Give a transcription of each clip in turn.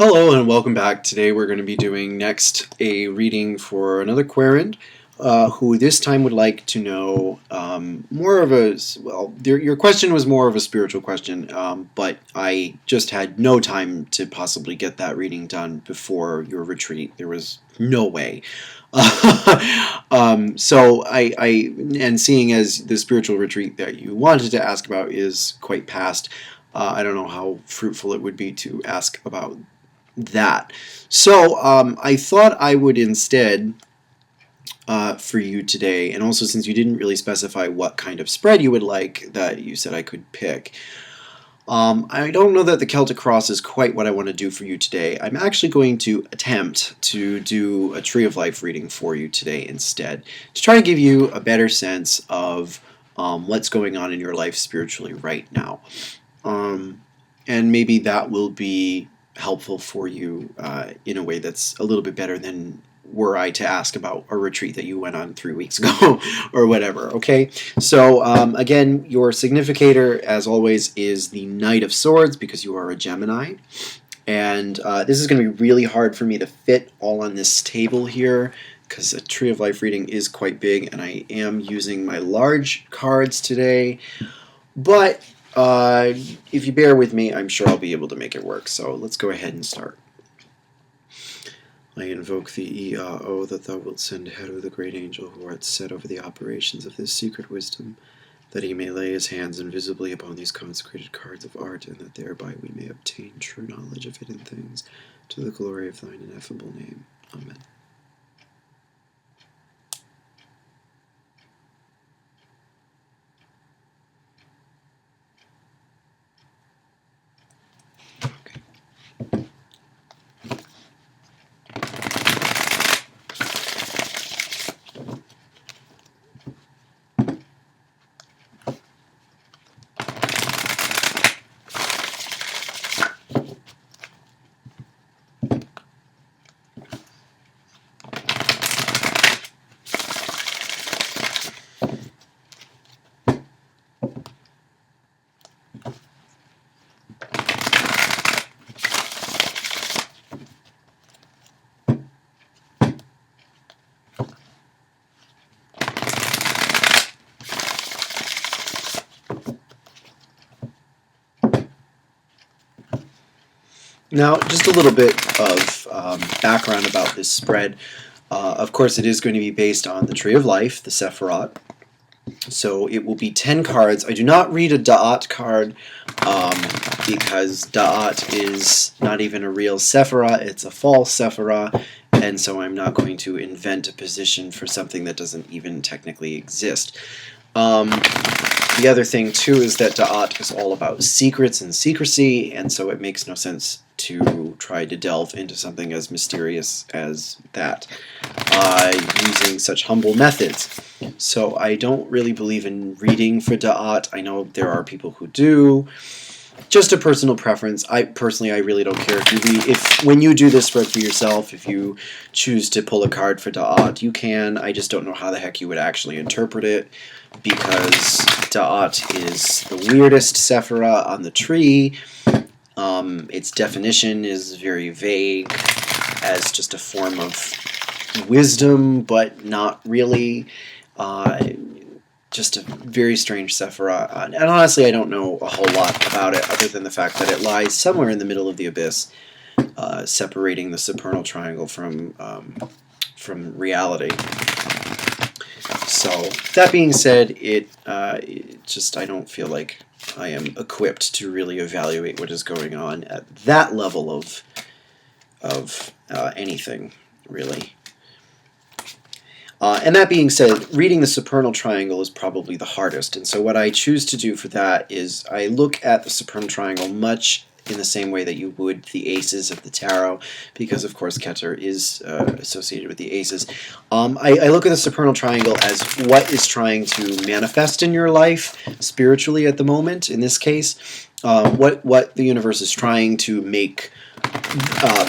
Hello and welcome back. Today we're going to be doing next a reading for another querent who this time would like to know more of a, well, your question was more of a spiritual question, but I just had no time to possibly get that reading done before your retreat. There was no way. And seeing as the spiritual retreat that you wanted to ask about is quite past, I don't know how fruitful it would be to ask about that. So I thought I would instead, for you today, and also since you didn't really specify what kind of spread you would like, that you said I could pick. I don't know that the Celtic Cross is quite what I want to do for you today. I'm actually going to attempt to do a Tree of Life reading for you today instead, to try to give you a better sense of what's going on in your life spiritually right now. And maybe that will be helpful for you in a way that's a little bit better than were I to ask about a retreat that you went on 3 weeks ago or whatever, okay? So again, your significator, as always, is the Knight of Swords because you are a Gemini. And this is going to be really hard for me to fit all on this table here because a Tree of Life reading is quite big and I am using my large cards today. But if you bear with me, I'm sure I'll be able to make it work. So let's go ahead and start. I invoke thee, Ea, that thou wilt send Heru, the great angel, who art set over the operations of this secret wisdom, that he may lay his hands invisibly upon these consecrated cards of art, and that thereby we may obtain true knowledge of hidden things, to the glory of thine ineffable name. Amen. Now, just a little bit of background about this spread. Of course, it is going to be based on the Tree of Life, the Sephirot. So it will be 10 cards. I do not read a Da'at card because Da'at is not even a real Sephirah. It's a false Sephirah. And so I'm not going to invent a position for something that doesn't even technically exist. The other thing, too, is that Da'at is all about secrets and secrecy, and so it makes no sense to try to delve into something as mysterious as that using such humble methods. So I don't really believe in reading for Da'at. I know there are people who do. Just a personal preference. I really don't care if you read. If when you do this spread for yourself, if you choose to pull a card for Da'at, you can. I just don't know how the heck you would actually interpret it, because Da'at is the weirdest Sephirah on the tree. Its definition is very vague, as just a form of wisdom, but not really. Just a very strange Sephirah. And honestly, I don't know a whole lot about it, other than the fact that it lies somewhere in the middle of the abyss, separating the supernal triangle from reality. So, that being said, I don't feel like I am equipped to really evaluate what is going on at that level of anything, really. And that being said, reading the supernal triangle is probably the hardest, and so what I choose to do for that is I look at the supernal triangle much in the same way that you would the aces of the tarot, because of course Keter is associated with the aces. I look at the supernal triangle as what is trying to manifest in your life spiritually at the moment, in this case, what the universe is trying to make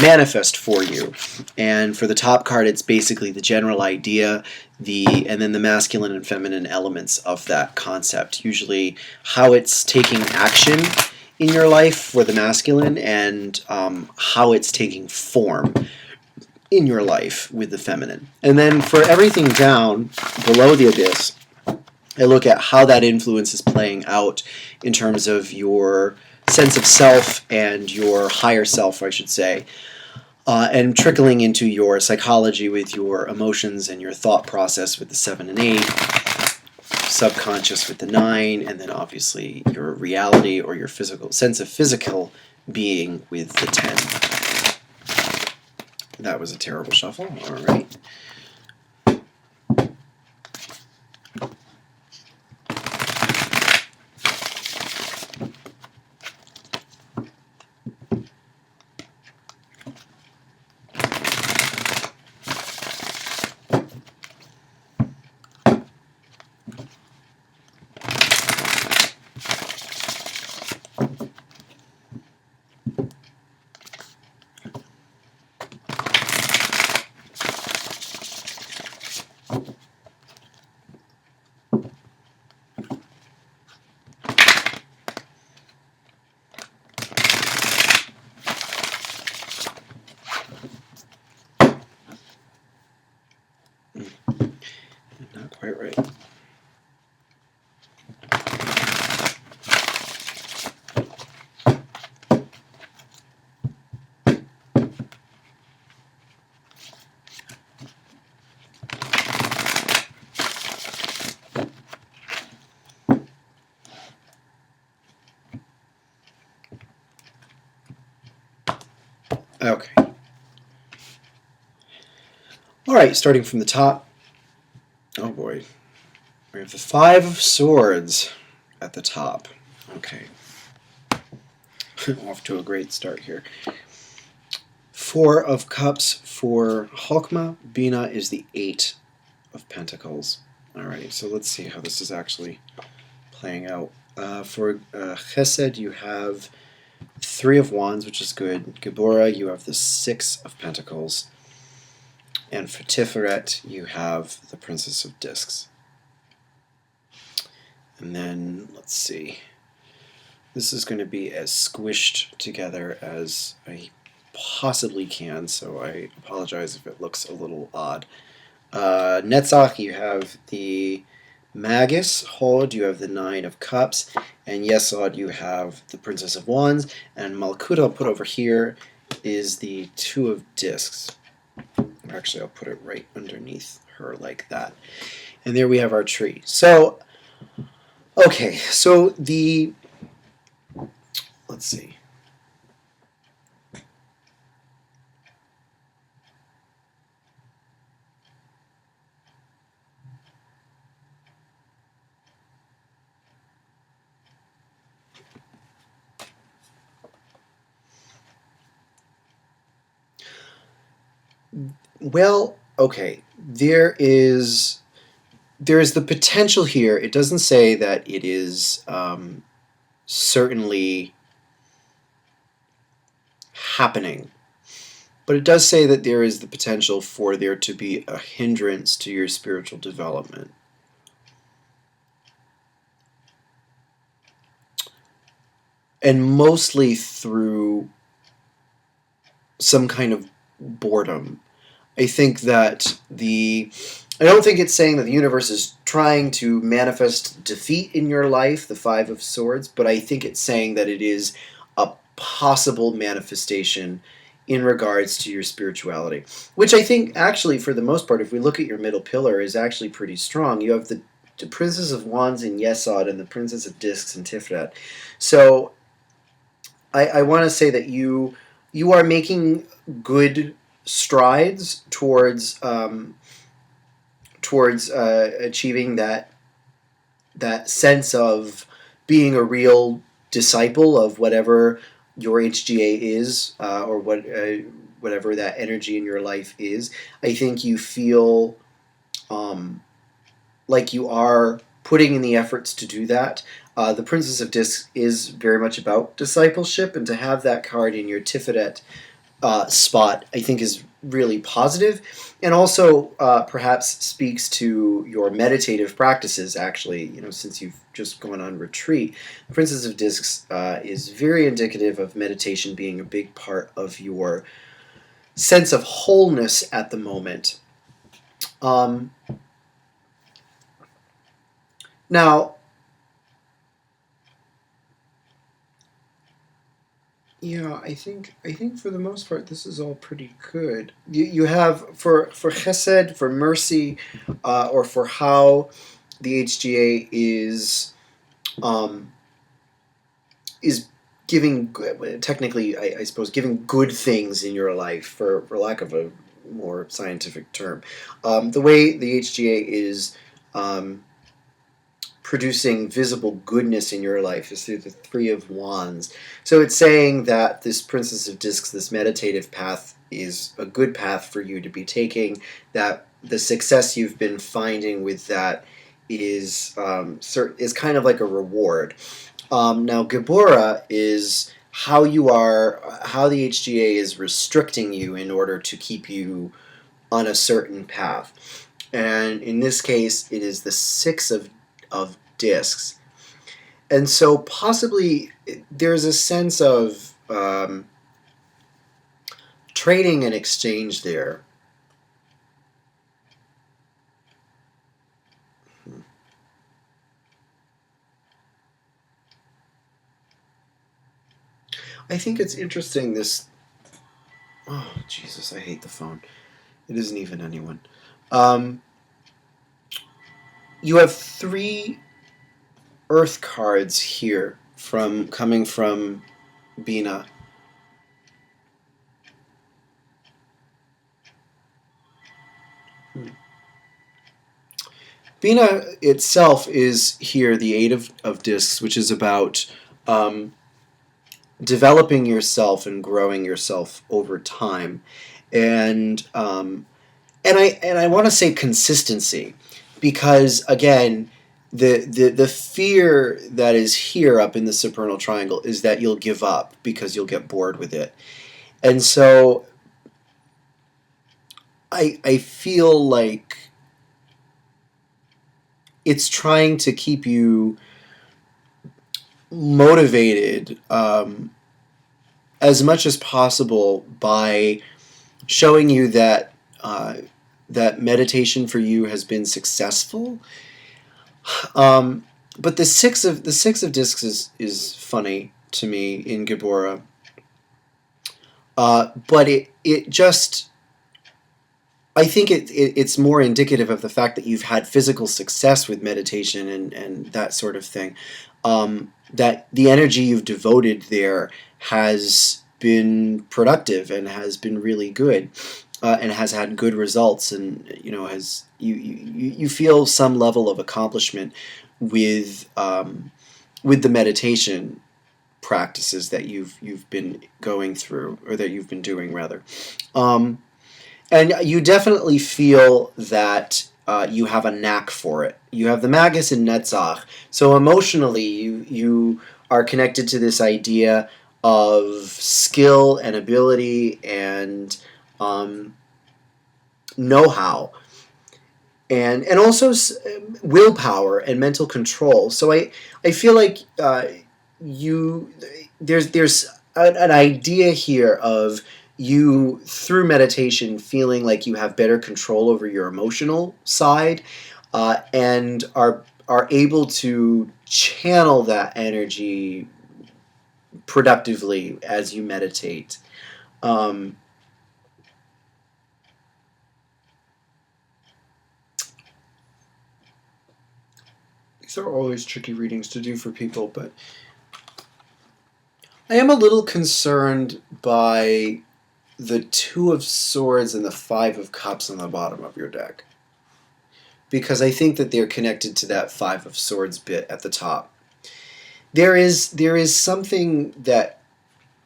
manifest for you. And for the top card, it's basically the general idea, and then the masculine and feminine elements of that concept. Usually how it's taking action in your life for the masculine, and how it's taking form in your life with the feminine. And then for everything down below the abyss, I look at how that influence is playing out in terms of your sense of self and your higher self, I should say, and trickling into your psychology with your emotions and your thought process with the 7 and 8, subconscious with the 9, and then obviously your reality or your physical sense of physical being with the 10. That was a terrible shuffle. All right. Not quite right. Okay. All right, starting from the top. Oh boy. We have the 5 of Swords at the top. Okay. Off to a great start here. 4 of Cups for Chokmah. Bina is the 8 of Pentacles. All right, so let's see how this is actually playing out. For Chesed, you have 3 of Wands, which is good. Geburah, you have the 6 of Pentacles. And for Tiferet, you have the Princess of Discs. And then, let's see. This is going to be as squished together as I possibly can, so I apologize if it looks a little odd. Netzach, you have the Magus. Hod, you have the 9 of Cups. And Yesod, you have the Princess of Wands. And Malkut, I'll put over here, is the 2 of Discs. Actually, I'll put it right underneath her like that. And there we have our tree. So, okay, so let's see. Well, okay, there is the potential here. It doesn't say that it is certainly happening, but it does say that there is the potential for there to be a hindrance to your spiritual development. And mostly through some kind of boredom. I think that I don't think it's saying that the universe is trying to manifest defeat in your life, the 5 of Swords, but I think it's saying that it is a possible manifestation in regards to your spirituality, which I think actually, for the most part, if we look at your middle pillar, is actually pretty strong. You have the Princess of Wands in Yesod and the Princess of Discs in Tiferet. So I want to say that you are making good strides towards achieving that sense of being a real disciple of whatever your HGA is, or whatever that energy in your life is. I think you feel like you are putting in the efforts to do that. The Princess of Discs is very much about discipleship, and to have that card in your Tiferet spot, I think, is really positive, and also perhaps speaks to your meditative practices. Actually, since you've just gone on retreat, Princess of Discs is very indicative of meditation being a big part of your sense of wholeness at the moment. Now, yeah, I think for the most part this is all pretty good. You have for chesed, for mercy, or for how the HGA um, is giving technically I suppose giving good things in your life for lack of a more scientific term. The way the HGA is um, producing visible goodness in your life is through the Three of Wands. So it's saying that this Princess of Discs, this meditative path, is a good path for you to be taking, that the success you've been finding with that is kind of like a reward. Now, Gabora is how the HGA is restricting you in order to keep you on a certain path. And in this case, it is the Six of Discs. And so possibly there's a sense of trading and exchange there. I think it's interesting this... Oh, Jesus, I hate the phone. It isn't even anyone. You have 3 Earth cards here coming from Bina. Bina itself is here the Eight of Discs, which is about developing yourself and growing yourself over time, and I want to say consistency, because again, the fear that is here up in the supernal triangle is that you'll give up because you'll get bored with it, and so I feel like it's trying to keep you motivated as much as possible by showing you that that meditation for you has been successful. But the six of discs is funny to me in Gabora. But it just, I think it's more indicative of the fact that you've had physical success with meditation and that sort of thing. That the energy you've devoted there has been productive and has been really good, and has had good results, and has you feel some level of accomplishment with the meditation practices that you've been going through, or that you've been doing rather. And you definitely feel that you have a knack for it. You have the Magus and Netzach. So emotionally, you are connected to this idea of skill and ability and know-how. And also willpower and mental control. So I feel like there's an idea here of you, through meditation, feeling like you have better control over your emotional side, and are able to channel that energy productively as you meditate. These are always tricky readings to do for people, but I am a little concerned by the Two of Swords and the Five of Cups on the bottom of your deck, because I think that they're connected to that Five of Swords bit at the top. There is something that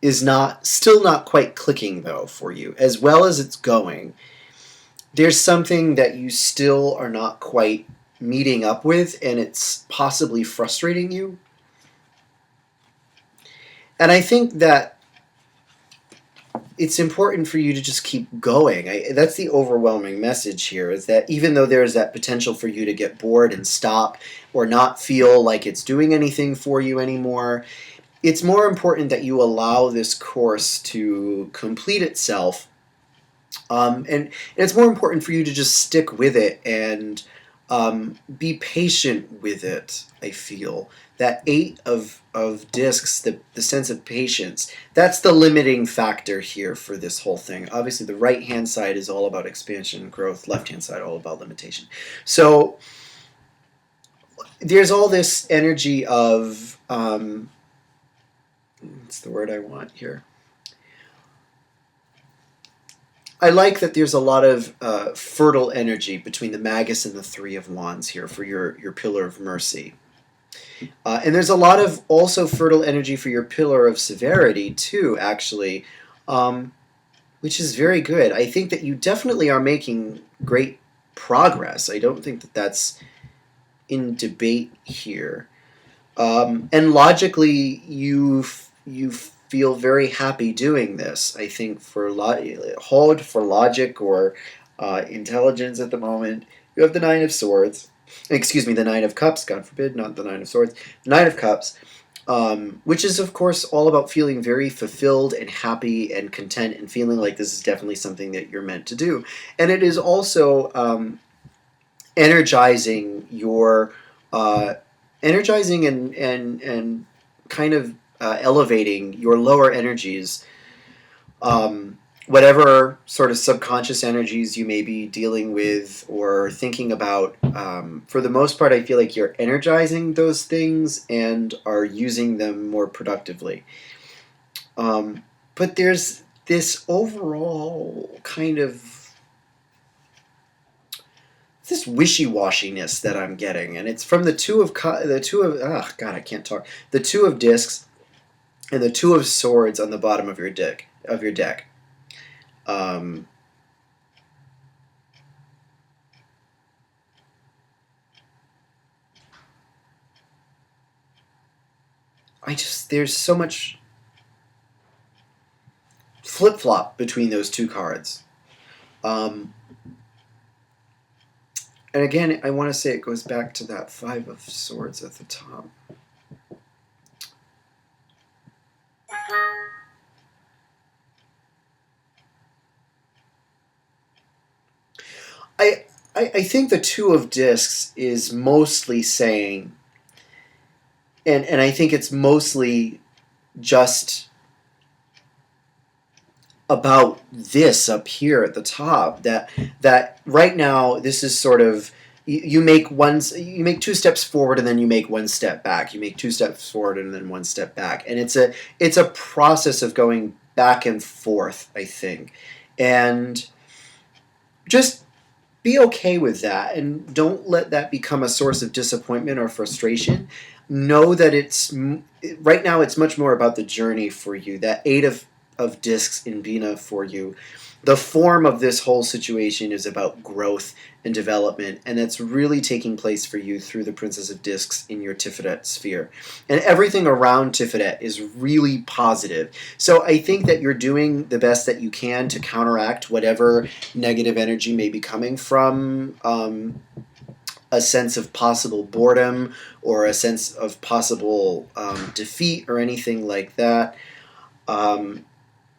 is still not quite clicking, though, for you. As well as it's going, there's something that you still are not quite meeting up with, and it's possibly frustrating you. And I think that it's important for you to just keep going. That's the overwhelming message here, is that even though there's that potential for you to get bored and stop or not feel like it's doing anything for you anymore, it's more important that you allow this course to complete itself. And it's more important for you to just stick with it and be patient with it, I feel. That 8 of discs, the sense of patience, that's the limiting factor here for this whole thing. Obviously, the right-hand side is all about expansion and growth, left-hand side all about limitation. So there's all this energy of, what's the word I want here? I like that there's a lot of fertile energy between the Magus and the Three of Wands here for your Pillar of Mercy. And there's a lot of also fertile energy for your Pillar of Severity too, actually, which is very good. I think that you definitely are making great progress. I don't think that that's in debate here. And logically, you feel very happy doing this. I think for hold for logic or intelligence at the moment, you have the Nine of Swords. Excuse me, the Nine of Cups, God forbid, not the Nine of Swords. The Nine of Cups, which is, of course, all about feeling very fulfilled and happy and content and feeling like this is definitely something that you're meant to do. And it is also energizing your... energizing and kind of elevating your lower energies, whatever sort of subconscious energies you may be dealing with or thinking about. For the most part, I feel like you're energizing those things and are using them more productively. But there's this overall kind of this wishy-washiness that I'm getting, and it's from the two of I can't talk. The Two of Discs and the Two of Swords on the bottom of your deck. There's so much flip-flop between those two cards. And again, I want to say it goes back to that Five of Swords at the top. I think the Two of Discs is mostly saying, and I think it's mostly just about this up here at the top, that right now this is sort of, you make 2 steps forward and then you make 1 step back. You make 2 steps forward and then 1 step back, and it's a process of going back and forth, I think, and just be okay with that, and don't let that become a source of disappointment or frustration. Know that right now it's much more about the journey for you. That 8 of Discs in Bina for you. The form of this whole situation is about growth and development, and that's really taking place for you through the Princess of Discs in your Tiferet sphere. And everything around Tiferet is really positive. So I think that you're doing the best that you can to counteract whatever negative energy may be coming from a sense of possible boredom or a sense of possible defeat or anything like that.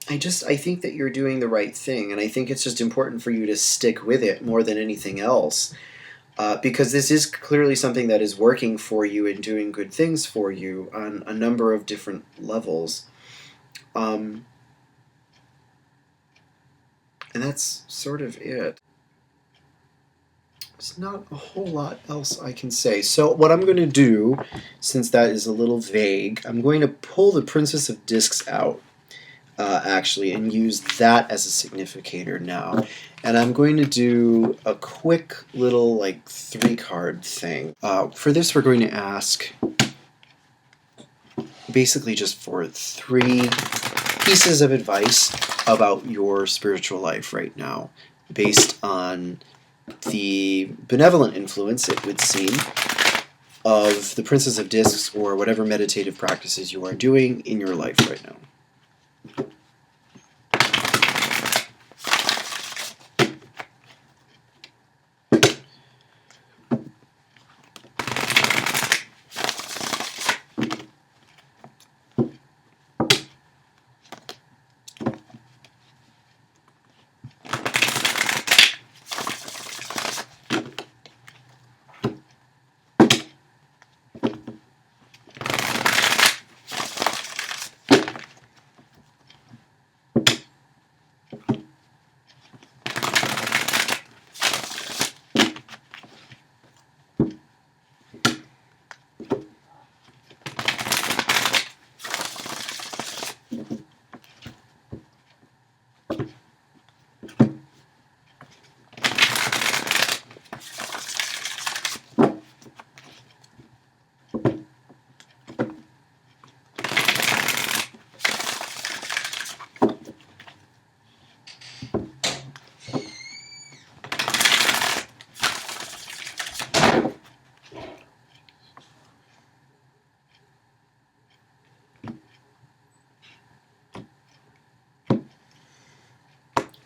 I think that you're doing the right thing, and I think it's just important for you to stick with it more than anything else, because this is clearly something that is working for you and doing good things for you on a number of different levels. And that's sort of it. There's not a whole lot else I can say. So what I'm going to do, since that is a little vague, I'm going to pull the Princess of Discs out. Actually, and use that as a significator now. And I'm going to do a quick little 3-card thing. For this, we're going to ask basically just for 3 pieces of advice about your spiritual life right now, based on the benevolent influence, it would seem, of the Princess of Discs or whatever meditative practices you are doing in your life right now.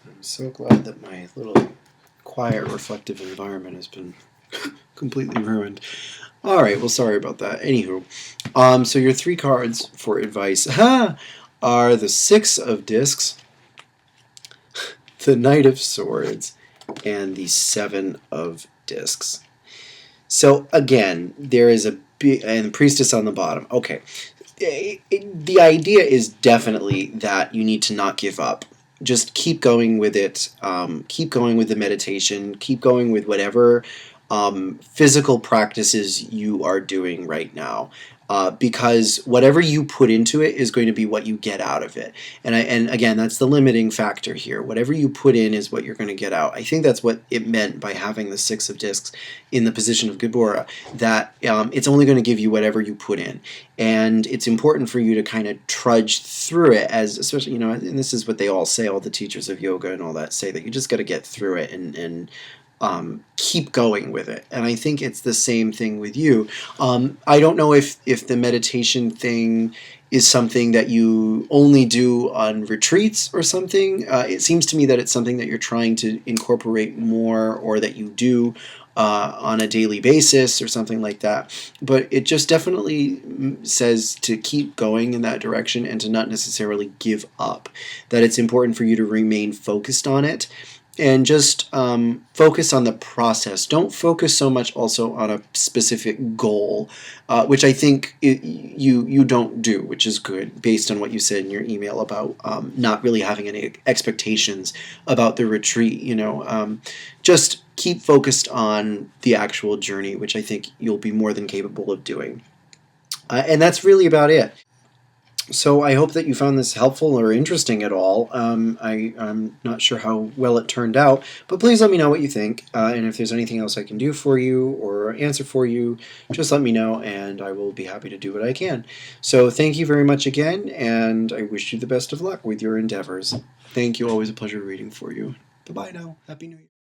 I'm so glad that my little quiet, reflective environment has been completely ruined. All right, well, sorry about that. Anywho, so your 3 cards for advice are the 6 of discs, the Knight of Swords, and the 7 of discs. So again, there is and the Priestess on the bottom. Okay, the idea is definitely that you need to not give up. Just keep going with it. Keep going with the meditation. Keep going with whatever physical practices you are doing right now. Because whatever you put into it is going to be what you get out of it. And again, that's the limiting factor here. Whatever you put in is what you're going to get out. I think that's what it meant by having the 6 of discs in the position of Gibora, that it's only going to give you whatever you put in. And it's important for you to kind of trudge through it, as especially, and this is what they all say, all the teachers of yoga and all that say, that you just got to get through it and keep going with it. And I think it's the same thing with you. I don't know if the meditation thing is something that you only do on retreats or something. It seems to me that it's something that you're trying to incorporate more, or that you do on a daily basis or something like that. But it just definitely says to keep going in that direction and to not necessarily give up. That it's important for you to remain focused on it. And just focus on the process. Don't focus so much also on a specific goal, which I think you don't do, which is good, based on what you said in your email about not really having any expectations about the retreat. Just keep focused on the actual journey, which I think you'll be more than capable of doing. And that's really about it. So I hope that you found this helpful or interesting at all. I'm not sure how well it turned out, but please let me know what you think. And if there's anything else I can do for you or answer for you, just let me know, and I will be happy to do what I can. So thank you very much again, and I wish you the best of luck with your endeavors. Thank you. Always a pleasure reading for you. Bye-bye now. Happy New Year.